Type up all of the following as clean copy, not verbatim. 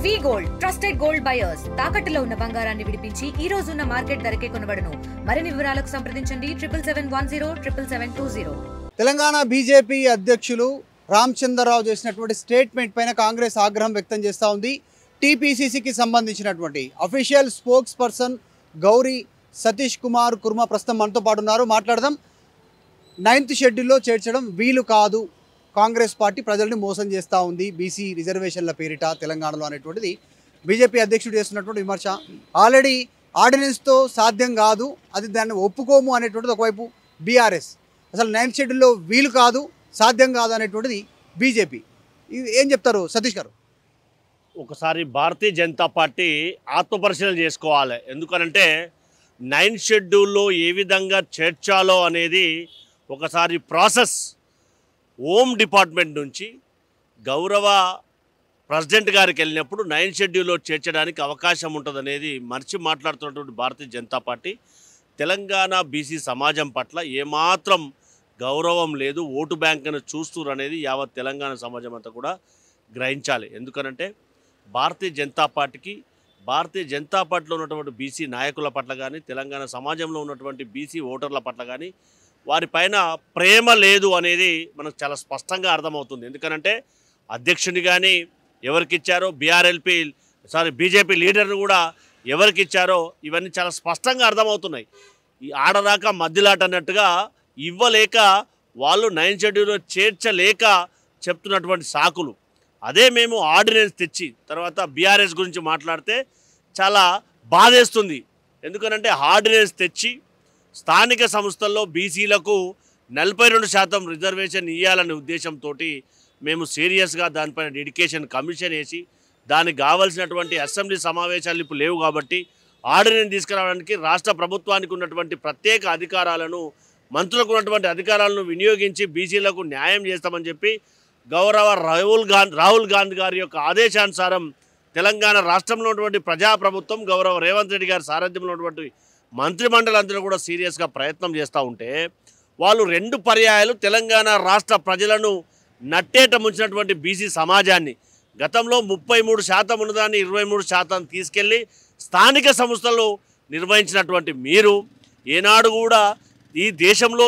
వి gold trusted gold buyers తాకట్టులో ఉన్న బంగారాన్ని విడిపించి ఈ రోజు ఉన్న మార్కెట్ ధరకే కొనబడును. మరిన్ని వివరాలకు సంప్రదించండి 77107720. తెలంగాణ బీజేపీ అధ్యక్షులు రామచంద్రరావు చేసినటువంటి స్టేట్మెంట్ పైన కాంగ్రెస్ ఆగ్రహం వ్యక్తం చేస్తూ ఉంది. టీపీసీసీకి సంబంధించినటువంటి official spokesperson Gauri Satish Kumar Kurma ప్రస్తుతం మనతో పాటు ఉన్నారు. మాట్లాడదాం. 9th షెడ్యూల్లో చేర్చడం వీలు కాదు, కాంగ్రెస్ పార్టీ ప్రజల్ని మోసం చేస్తూ ఉంది బీసీ రిజర్వేషన్ల పేరిట తెలంగాణలో అనేటువంటిది బీజేపీ అధ్యక్షుడు చేస్తున్నటువంటి విమర్శ. ఆల్రెడీ ఆర్డినెన్స్తో సాధ్యం కాదు, అది దాన్ని ఒప్పుకోము అనేటువంటిది ఒకవైపు బీఆర్ఎస్. అసలు 9th షెడ్యూల్లో వీలు కాదు, సాధ్యం కాదు అనేటువంటిది బీజేపీ. ఏం చెప్తారు సతీష్ గారు? ఒకసారి భారతీయ జనతా పార్టీ ఆత్మపరిశీలన చేసుకోవాలి. ఎందుకనంటే 9th షెడ్యూల్లో ఏ విధంగా చేర్చాలో అనేది ఒకసారి ప్రాసెస్ హోమ్ డిపార్ట్మెంట్ నుంచి గౌరవ ప్రెసిడెంట్ గారికి వెళ్ళినప్పుడు 9th షెడ్యూల్లో చేర్చడానికి అవకాశం ఉంటుందనేది మర్చి మాట్లాడుతున్నటువంటి భారతీయ జనతా పార్టీ తెలంగాణ బీసీ సమాజం పట్ల ఏమాత్రం గౌరవం లేదు, ఓటు బ్యాంకును చూస్తున్నారు అనేది యావత్ తెలంగాణ సమాజం అంతా కూడా గ్రహించాలి. ఎందుకనంటే భారతీయ జనతా పార్టీలో ఉన్నటువంటి బీసీ నాయకుల పట్ల కానీ తెలంగాణ సమాజంలో ఉన్నటువంటి బీసీ ఓటర్ల పట్ల కానీ వారిపైన ప్రేమ లేదు అనేది మనకు చాలా స్పష్టంగా అర్థమవుతుంది. ఎందుకనంటే అధ్యక్షుని కానీ ఎవరికి ఇచ్చారో, బీజేపీ లీడర్ని కూడా ఎవరికి ఇచ్చారో ఇవన్నీ చాలా స్పష్టంగా అర్థమవుతున్నాయి. ఈ ఆడదాకా మధ్యలాట అన్నట్టుగా ఇవ్వలేక వాళ్ళు 9th షెడ్యూల్లో చేర్చలేక చెప్తున్నటువంటి సాకులు. అదే మేము ఆర్డినెన్స్ తెచ్చి తర్వాత బీఆర్ఎస్ గురించి మాట్లాడితే చాలా బాధేస్తుంది. ఎందుకనంటే ఆర్డినెన్స్ తెచ్చి స్థానిక సంస్థల్లో బీసీలకు 42% రిజర్వేషన్ ఇవ్వాలనే ఉద్దేశంతో మేము సీరియస్గా దానిపైన డెడికేషన్ కమిషన్ వేసి దానికి కావాల్సినటువంటి అసెంబ్లీ సమావేశాలు ఇప్పుడు లేవు కాబట్టి ఆర్డినెన్స్ తీసుకురావడానికి రాష్ట్ర ప్రభుత్వానికి ఉన్నటువంటి ప్రత్యేక అధికారాలను, మంత్రులకు ఉన్నటువంటి అధికారాలను వినియోగించి బీసీలకు న్యాయం చేస్తామని చెప్పి గౌరవ రాహుల్ గాంధీ గారి యొక్క ఆదేశానుసారం తెలంగాణ రాష్ట్రంలో ఉన్నటువంటి ప్రజాప్రభుత్వం గౌరవ రేవంత్ రెడ్డి గారి సారథ్యంలో ఉన్నటువంటి మంత్రిమండలందరూ కూడా సీరియస్గా ప్రయత్నం చేస్తూ ఉంటే వాళ్ళు 2 పర్యాయాలు తెలంగాణ రాష్ట్ర ప్రజలను నట్టేట ముంచినటువంటి బీసీ సమాజాన్ని గతంలో 33% ఉన్నదాన్ని 23% తీసుకెళ్ళి స్థానిక సంస్థలు నిర్వహించినటువంటి మీరు ఏనాడు కూడా ఈ దేశంలో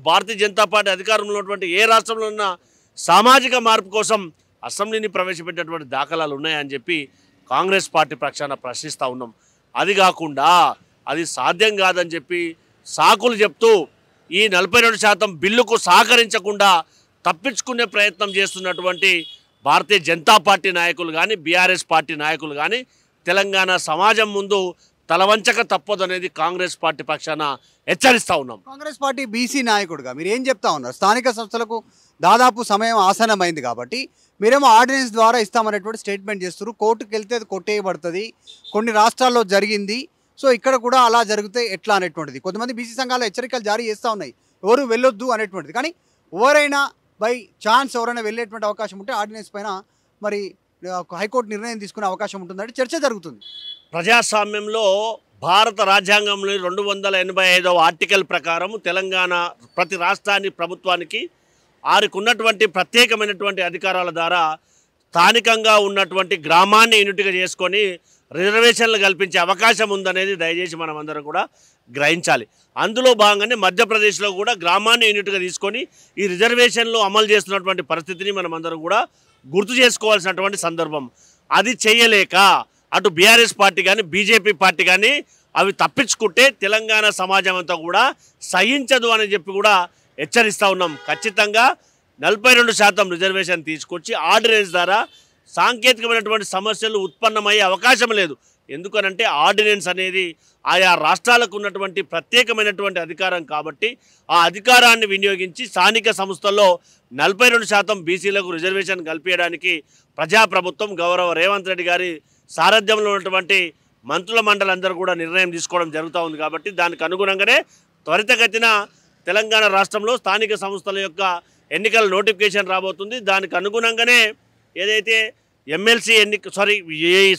భారతీయ జనతా పార్టీ అధికారంలో ఉన్నటువంటి ఏ రాష్ట్రంలో ఉన్న సామాజిక మార్పు కోసం అసెంబ్లీని ప్రవేశపెట్టినటువంటి దాఖలాలు ఉన్నాయని చెప్పి కాంగ్రెస్ పార్టీ పక్షాన ప్రశ్నిస్తూ ఉన్నాం. అది కాకుండా అది సాధ్యం కాదని చెప్పి సాకులు చెప్తూ ఈ 42% బిల్లుకు సహకరించకుండా తప్పించుకునే ప్రయత్నం చేస్తున్నటువంటి భారతీయ జనతా పార్టీ నాయకులు కానీ బీఆర్ఎస్ పార్టీ నాయకులు కానీ తెలంగాణ సమాజం ముందు తలవంచక తప్పదనేది కాంగ్రెస్ పార్టీ పక్షాన హెచ్చరిస్తూ ఉన్నాం. కాంగ్రెస్ పార్టీ బీసీ నాయకుడిగా మీరు ఏం చెప్తా ఉన్నారు? స్థానిక సంస్థలకు దాదాపు సమయం ఆసనమైంది కాబట్టి మీరేమో ఆర్డినెన్స్ ద్వారా ఇస్తామనేటువంటి స్టేట్మెంట్ చేస్తారు. కోర్టుకు వెళ్తే అది కొట్టేయబడుతుంది, కొన్ని రాష్ట్రాల్లో జరిగింది, సో ఇక్కడ కూడా అలా జరిగితే ఎట్లా అనేటువంటిది కొంతమంది బీసీ సంఘాలు హెచ్చరికలు జారీ చేస్తూ ఉన్నాయి, ఎవరు వెళ్ళొద్దు అనేటువంటిది. కానీ ఎవరైనా బై ఛాన్స్ ఎవరైనా వెళ్ళేటువంటి అవకాశం ఉంటే ఆర్డినెన్స్ పైన మరి హైకోర్టు నిర్ణయం తీసుకునే అవకాశం ఉంటుందంటే చర్చ జరుగుతుంది. ప్రజాస్వామ్యంలో భారత రాజ్యాంగంలో 285వ ఆర్టికల్ ప్రకారం తెలంగాణ ప్రతి రాష్ట్రాన్ని ప్రభుత్వానికి ఉన్నటువంటి ప్రత్యేకమైనటువంటి అధికారాల ద్వారా స్థానికంగా ఉన్నటువంటి గ్రామాన్ని యూనిట్గా చేసుకొని రిజర్వేషన్లు కల్పించే అవకాశం ఉందనేది దయచేసి మనం అందరం కూడా గ్రహించాలి. అందులో భాగంగానే మధ్యప్రదేశ్లో కూడా గ్రామాన్ని యూనిట్గా తీసుకొని ఈ రిజర్వేషన్లు అమలు చేస్తున్నటువంటి పరిస్థితిని మనం అందరం కూడా గుర్తు చేసుకోవాల్సినటువంటి సందర్భం. అది చేయలేక అటు బీఆర్ఎస్ పార్టీ కానీ బీజేపీ పార్టీ కానీ అవి తప్పించుకుంటే తెలంగాణ సమాజం అంతా కూడా సహించదు అని చెప్పి కూడా హెచ్చరిస్తూ ఉన్నాం. ఖచ్చితంగా 42% రిజర్వేషన్ తీసుకొచ్చి ఆర్డినెన్స్ ద్వారా సాంకేతికమైనటువంటి సమస్యలు ఉత్పన్నమయ్యే అవకాశం లేదు. ఎందుకనంటే ఆర్డినెన్స్ అనేది ఆయా రాష్ట్రాలకు ఉన్నటువంటి ప్రత్యేకమైనటువంటి అధికారం కాబట్టి ఆ అధికారాన్ని వినియోగించి స్థానిక సంస్థల్లో 42% బీసీలకు రిజర్వేషన్ కల్పించడానికి ప్రజాప్రభుత్వం గౌరవ రేవంత్ రెడ్డి గారి సారథ్యంలో ఉన్నటువంటి మంత్రుల మండలందరూ కూడా నిర్ణయం తీసుకోవడం జరుగుతూ ఉంది. కాబట్టి దానికి అనుగుణంగానే త్వరితగతిన తెలంగాణ రాష్ట్రంలో స్థానిక సంస్థల యొక్క ఎన్నికల నోటిఫికేషన్ రాబోతుంది. దానికి అనుగుణంగానే ఏదైతే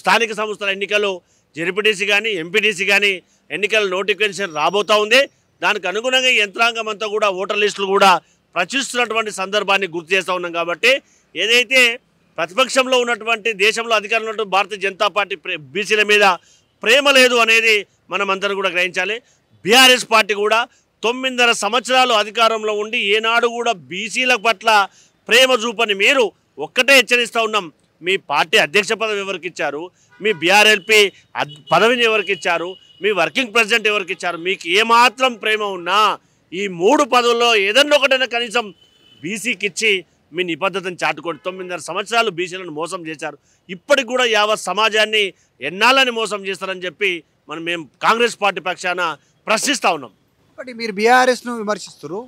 స్థానిక సంస్థల ఎన్నికలు జెడ్పీటీసీ కానీ ఎంపీటీసీ కానీ ఎన్నికల నోటిఫికేషన్ రాబోతూ ఉంది. దానికి అనుగుణంగా యంత్రాంగం అంతా కూడా ఓటర్ లిస్టులు కూడా ప్రచురిస్తున్నటువంటి సందర్భాన్ని గుర్తు చేస్తూ ఉన్నాం. కాబట్టి ఏదైతే ప్రతిపక్షంలో ఉన్నటువంటి దేశంలో అధికారంలో ఉన్నటువంటి భారతీయ జనతా పార్టీ బీసీల మీద ప్రేమ లేదు అనేది మనం అందరం కూడా గ్రహించాలి. బీఆర్ఎస్ పార్టీ కూడా 9.5 సంవత్సరాలు అధికారంలో ఉండి ఏనాడు కూడా బీసీల పట్ల ప్రేమ చూపని మీరు ఒక్కటే హెచ్చరిస్తూ ఉన్నాం. మీ పార్టీ అధ్యక్ష పదవి ఎవరికి ఇచ్చారు, మీ బీఆర్ఎల్పీ పదవిని ఎవరికి ఇచ్చారు, మీ వర్కింగ్ ప్రెసిడెంట్ ఎవరికి ఇచ్చారు, మీకు ఏమాత్రం ప్రేమ ఉన్నా ఈ 3 పదవుల్లో ఏదన్నా ఒకటైనా కనీసం బీసీకి ఇచ్చి మీ నిబద్ధతను చాటుకోండి. 9.5 సంవత్సరాలు బీసీలను మోసం చేశారు. ఇప్పటికి కూడా యావత్ సమాజాన్ని ఎన్నాళ్ళని మోసం చేస్తారని చెప్పి మేము కాంగ్రెస్ పార్టీ పక్షాన ప్రశ్నిస్తూ ఉన్నాం. ఒకటి మీరు బీఆర్ఎస్ను విమర్శిస్తున్నారు,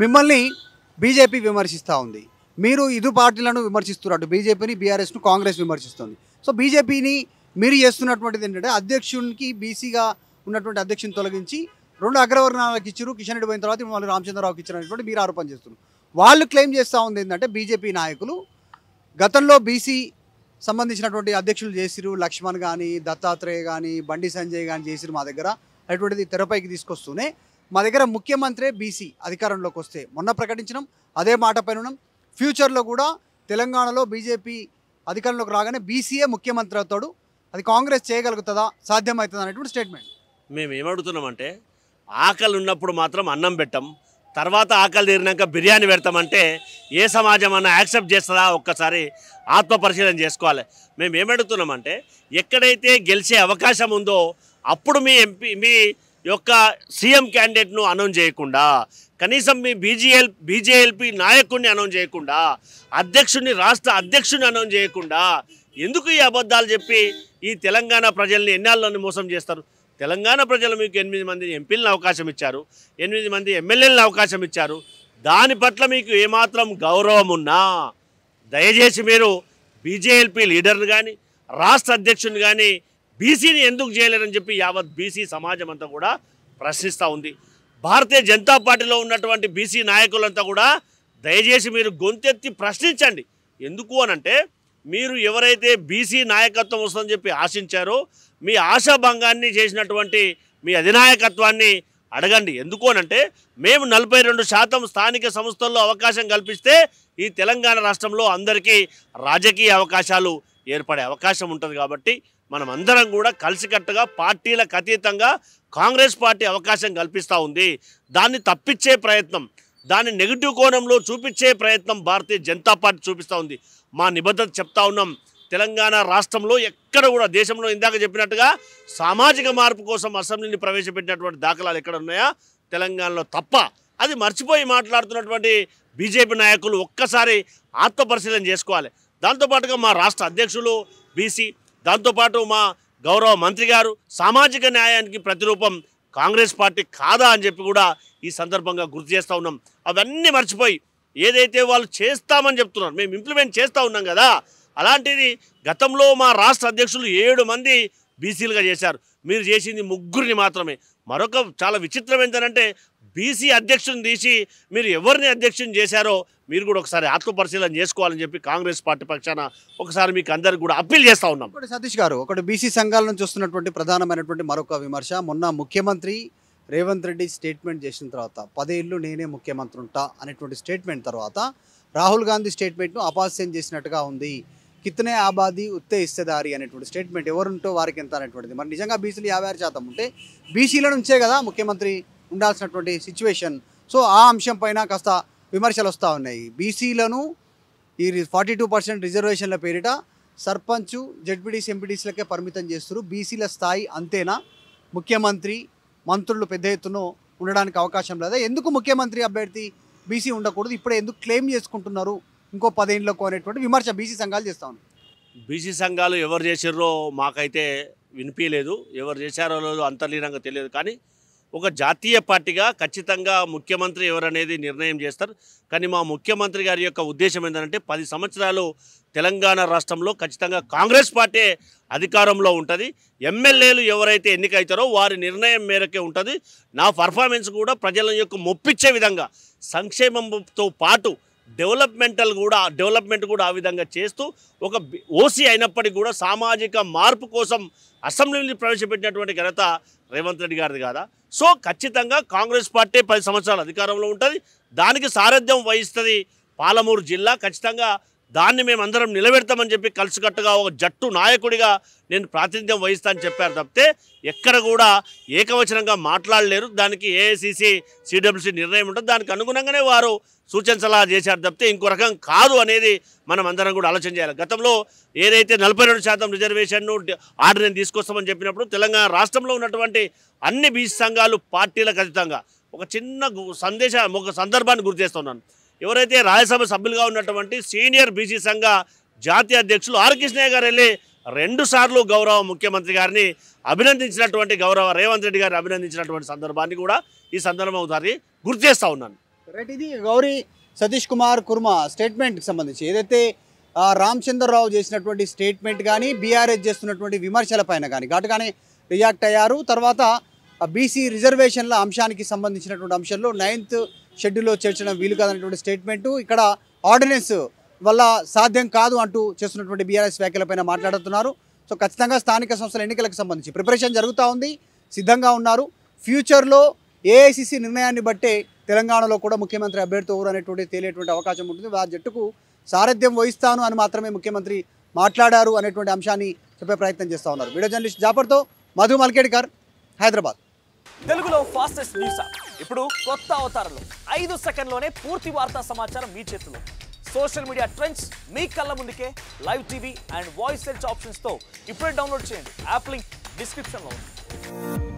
మిమ్మల్ని బీజేపీ విమర్శిస్తూ ఉంది. మీరు ఇరు పార్టీలను విమర్శిస్తున్నారు, అటు బీజేపీని బీఆర్ఎస్ను కాంగ్రెస్ విమర్శిస్తుంది. సో బీజేపీని మీరు చేస్తున్నటువంటిది ఏంటంటే అధ్యక్షునికి బీసీగా ఉన్నటువంటి అధ్యక్షుని తొలగించి 2 అగ్రవర్ణాలకు ఇచ్చారు, కిషన్ రెడ్డి పోయిన తర్వాత మళ్ళీ రామచంద్రరావుకి ఇచ్చినటువంటి మీరు ఆరోపణ చేస్తున్నారు. వాళ్ళు క్లెయిమ్ చేస్తూ ఉంది ఏంటంటే బీజేపీ నాయకులు గతంలో బీసీ సంబంధించినటువంటి అధ్యక్షులు చేసిరు, లక్ష్మణ్ కానీ దత్తాత్రేయ కానీ బండి సంజయ్ కానీ చేసిరు మా దగ్గర అటువంటిది తెరపైకి తీసుకొస్తూనే మా దగ్గర ముఖ్యమంత్రి బీసీ అధికారంలోకి వస్తే మొన్న ప్రకటించడం అదే మాట పైన ఉన్నాం. ఫ్యూచర్లో కూడా తెలంగాణలో బీజేపీ అధికారంలోకి రాగానే బీసీఏ ముఖ్యమంత్రి అవుతాడు, అది కాంగ్రెస్ చేయగలుగుతుందా, సాధ్యమవుతుందా అనేటువంటి స్టేట్మెంట్. మేము ఏమడుగుతున్నామంటే ఆకలి ఉన్నప్పుడు మాత్రం అన్నం పెట్టం, తర్వాత ఆకలి తీరినాక బిర్యానీ పెడతామంటే ఏ సమాజం అన్నా యాక్సెప్ట్ చేస్తుందా? ఒక్కసారి ఆత్మపరిశీలన చేసుకోవాలి. మేము ఏమడుగుతున్నామంటే ఎక్కడైతే గెలిచే అవకాశం ఉందో అప్పుడు మీ యొక్క సీఎం క్యాండిడేట్ను అనౌన్స్ చేయకుండా, కనీసం మీ బీజేఎల్పీ నాయకుడిని అనౌన్స్ చేయకుండా, రాష్ట్ర అధ్యక్షుడిని అనౌన్స్ చేయకుండా ఎందుకు ఈ అబద్ధాలు చెప్పి ఈ తెలంగాణ ప్రజల్ని ఎన్నాళ్ళని మోసం చేస్తారు? తెలంగాణ ప్రజలు మీకు 8 మంది ఎంపీలను అవకాశం ఇచ్చారు, 8 మంది ఎమ్మెల్యేలను అవకాశం ఇచ్చారు. దాని పట్ల మీకు ఏమాత్రం గౌరవం ఉన్నా దయచేసి మీరు బీజేఎల్పీ లీడర్ని కానీ రాష్ట్ర అధ్యక్షుడిని కానీ బీసీని ఎందుకు చేయలేరని చెప్పి యావత్ బీసీ సమాజం అంతా కూడా ప్రశ్నిస్తూ ఉంది. భారతీయ జనతా పార్టీలో ఉన్నటువంటి బీసీ నాయకులంతా కూడా దయచేసి మీరు గొంతెత్తి ప్రశ్నించండి. ఎందుకు అనంటే మీరు ఎవరైతే బీసీ నాయకత్వం వస్తుందని చెప్పి ఆశించారో మీ ఆశాభంగాన్ని చేసినటువంటి మీ అధినాయకత్వాన్ని అడగండి. ఎందుకు అనంటే మేము 42% స్థానిక సంస్థల్లో అవకాశం కల్పిస్తే ఈ తెలంగాణ రాష్ట్రంలో అందరికీ రాజకీయ అవకాశాలు ఏర్పడే అవకాశం ఉంటుంది. కాబట్టి మనం అందరం కూడా కలిసికట్టుగా పార్టీలకు అతీతంగా కాంగ్రెస్ పార్టీ అవకాశం కల్పిస్తూ ఉంది. దాన్ని తప్పించే ప్రయత్నం, దాన్ని నెగిటివ్ కోణంలో చూపించే ప్రయత్నం భారతీయ జనతా పార్టీ చూపిస్తూ ఉంది. మా నిబద్ధత చెప్తా ఉన్నాం. తెలంగాణ రాష్ట్రంలో ఎక్కడ కూడా దేశంలో ఇందాక చెప్పినట్టుగా సామాజిక మార్పు కోసం అసెంబ్లీని ప్రవేశపెట్టినటువంటి దాఖలాలు ఎక్కడ ఉన్నాయా? తెలంగాణలో తప్ప. అది మర్చిపోయి మాట్లాడుతున్నటువంటి బీజేపీ నాయకులు ఒక్కసారి ఆత్మపరిశీలన చేసుకోవాలి. దాంతోపాటుగా మా రాష్ట్ర అధ్యక్షులు బీసీ, దాంతోపాటు మా గౌరవ మంత్రి గారు సామాజిక న్యాయానికి ప్రతిరూపం కాంగ్రెస్ పార్టీ కాదా అని చెప్పి కూడా ఈ సందర్భంగా గుర్తు చేస్తూ ఉన్నాం. అవన్నీ మర్చిపోయి ఏదైతే వాళ్ళు చేస్తామని చెప్తున్నారు మేము ఇంప్లిమెంట్ చేస్తూ ఉన్నాం కదా, అలాంటిది గతంలో మా రాష్ట్ర అధ్యక్షులు 7 మంది బీసీలుగా చేశారు, మీరు చేసింది 3 మాత్రమే. మరొక చాలా విచిత్రం ఏంటంటే బీసీ అధ్యక్షుని తీసి మీరు ఎవరిని అధ్యక్షుని చేశారో మీరు కూడా ఒకసారి ఆత్మపరిశీలన చేసుకోవాలని చెప్పి కాంగ్రెస్ పార్టీ పక్షాన ఒకసారి మీకు అందరికి కూడా అప్పీల్ చేస్తూ ఉన్నాం. సతీష్ గారు, ఒకటి బీసీ సంఘాల నుంచి వస్తున్నటువంటి ప్రధానమైనటువంటి మరొక విమర్శ, మొన్న ముఖ్యమంత్రి రేవంత్ రెడ్డి స్టేట్మెంట్ చేసిన తర్వాత 10 ఏళ్ళు నేనే ముఖ్యమంత్రి ఉంటా అనేటువంటి స్టేట్మెంట్ తర్వాత రాహుల్ గాంధీ స్టేట్మెంట్ను అపాస్యం చేసినట్టుగా ఉంది. కితనే ఆబాదీ ఉత్తే ఇస్తేదారి అనేటువంటి స్టేట్మెంట్ ఎవరుంటో వారికి ఎంత అనేటువంటిది. మరి నిజంగా బీసీలు 56% ఉంటే బీసీల నుంచే కదా ముఖ్యమంత్రి ఉండాల్సినటువంటి సిచ్యువేషన్. సో ఆ అంశం పైన కాస్త విమర్శలు వస్తూ ఉన్నాయి. బీసీలను ఈ 42% రిజర్వేషన్ల పేరిట సర్పంచ్, జెడ్పీటీసీ, ఎంపీటీసీలకే పరిమితం చేస్తారు. బీసీల స్థాయి అంతేనా? ముఖ్యమంత్రి మంత్రులు పెద్ద ఎత్తున ఉండడానికి అవకాశం లేదా? ఎందుకు ముఖ్యమంత్రి అభ్యర్థి బీసీ ఉండకూడదు? ఇప్పుడే ఎందుకు క్లెయిమ్ చేసుకుంటున్నారు ఇంకో 10 ఏళ్ళకు అనేటువంటి విమర్శ బీసీ సంఘాలు చేస్తూ ఉన్నాయి. బీసీ సంఘాలు ఎవరు చేసారో మాకైతే వినిపించలేదు, ఎవరు చేశారో అంతర్లీనంగా తెలియదు. కానీ ఒక జాతీయ పార్టీగా ఖచ్చితంగా ముఖ్యమంత్రి ఎవరనేది నిర్ణయం చేస్తారు. కానీ మా ముఖ్యమంత్రి గారి యొక్క ఉద్దేశం ఏంటంటే 10 సంవత్సరాలు తెలంగాణ రాష్ట్రంలో ఖచ్చితంగా కాంగ్రెస్ పార్టీ అధికారంలో ఉంటుంది. ఎమ్మెల్యేలు ఎవరైతే ఎన్నికైతారో వారి నిర్ణయం మేరకే ఉంటుంది. నా పర్ఫార్మెన్స్ కూడా ప్రజల యొక్క మొప్పించే విధంగా సంక్షేమంతో పాటు డెవలప్మెంట్ కూడా ఆ విధంగా చేస్తూ ఒక ఓసీ అయినప్పటికీ కూడా సామాజిక మార్పు కోసం అసెంబ్లీని ప్రవేశపెట్టినటువంటి ఘనత రేవంత్ రెడ్డి గారిది కాదా? సో ఖచ్చితంగా కాంగ్రెస్ పార్టీ 10 సంవత్సరాలు అధికారంలో ఉంటుంది. దానికి సారథ్యం వహిస్తుంది పాలమూరు జిల్లా. ఖచ్చితంగా దాన్ని మేమందరం నిలబెడతామని చెప్పి కలిసికట్టుగా ఒక జట్టు నాయకుడిగా నేను ప్రాతినిధ్యం వహిస్తా అని చెప్పారు తప్పితే ఎక్కడ కూడా ఏకవచనంగా మాట్లాడలేరు. దానికి ఏఐసిసి సిడబ్ల్యూసి నిర్ణయం ఉంటుంది, దానికి అనుగుణంగానే వారు సూచన సలహా చేశారు తప్పితే ఇంకో రకం కాదు అనేది మనం అందరం కూడా ఆలోచన చేయాలి. గతంలో ఏదైతే 42% రిజర్వేషన్ను ఆర్డినెన్స్ తీసుకొస్తామని చెప్పినప్పుడు తెలంగాణ రాష్ట్రంలో ఉన్నటువంటి అన్ని బీసీ సంఘాలు పార్టీలకు అతీతంగా ఒక చిన్న ఒక సందర్భాన్ని గుర్తు చేస్తున్నాను. ఎవరైతే రాజ్యసభ సభ్యులుగా ఉన్నటువంటి సీనియర్ బీసీ సంఘ జాతీయ అధ్యక్షులు ఆర్ కృష్ణయ్య గారు వెళ్ళి 2 సార్లు గౌరవ ముఖ్యమంత్రి గారిని అభినందించినటువంటి, గౌరవ రేవంత్ రెడ్డి గారిని అభినందించినటువంటి సందర్భాన్ని కూడా ఈ సందర్భం ఒకసారి గుర్తు చేస్తూ ఉన్నాను. రైట్, ఇది గౌరీ సతీష్ కుమార్ కుర్మా స్టేట్మెంట్కి సంబంధించి ఏదైతే రామచంద్రరావు చేసినటువంటి స్టేట్మెంట్ కానీ బీఆర్ఎస్ చేస్తున్నటువంటి విమర్శల పైన కానీ ఘాటుగానే రియాక్ట్ అయ్యారు. తర్వాత బీసీ రిజర్వేషన్ల అంశానికి సంబంధించినటువంటి అంశంలో 9th షెడ్యూల్లో చేర్చడం వీలు కాదనేటువంటి స్టేట్మెంటు, ఇక్కడ ఆర్డినెన్స్ వల్ల సాధ్యం కాదు అంటూ చేస్తున్నటువంటి బీఆర్ఎస్ వ్యాఖ్యలపైన మాట్లాడుతున్నారు. సో ఖచ్చితంగా స్థానిక సంస్థల ఎన్నికలకు సంబంధించి ప్రిపరేషన్ జరుగుతూ ఉంది, సిద్ధంగా ఉన్నారు. ఫ్యూచర్లో ఏఐసిసి నిర్ణయాన్ని బట్టే తెలంగాణలో కూడా ముఖ్యమంత్రి అభ్యర్థి ఎవరు అనేటువంటి తేలేటువంటి అవకాశం ఉంటుంది. ఆ జట్టుకు సారథ్యం వహిస్తాను అని మాత్రమే ముఖ్యమంత్రి మాట్లాడారు అనేటువంటి అంశాన్ని చెప్పే ప్రయత్నం చేస్తూ ఉన్నారు. వీడియో జర్నలిస్ట్ జాఫర్తో మధు మల్కేడ్కర్, హైదరాబాద్. తెలుగులో ఫాస్టెస్ట్ న్యూస్ యాప్ ఇప్పుడు కొత్త అవతారంలో 5 సెకండ్లోనే పూర్తి వార్తా సమాచారం మీ చేతిలో. సోషల్ మీడియా ట్రెండ్స్ మీ కళ్ళ ముందుకే live TV and voice search ఆప్షన్స్తో ఇప్పుడే డౌన్లోడ్ చేయండి. యాప్ లింక్ డిస్క్రిప్షన్లో ఉంది.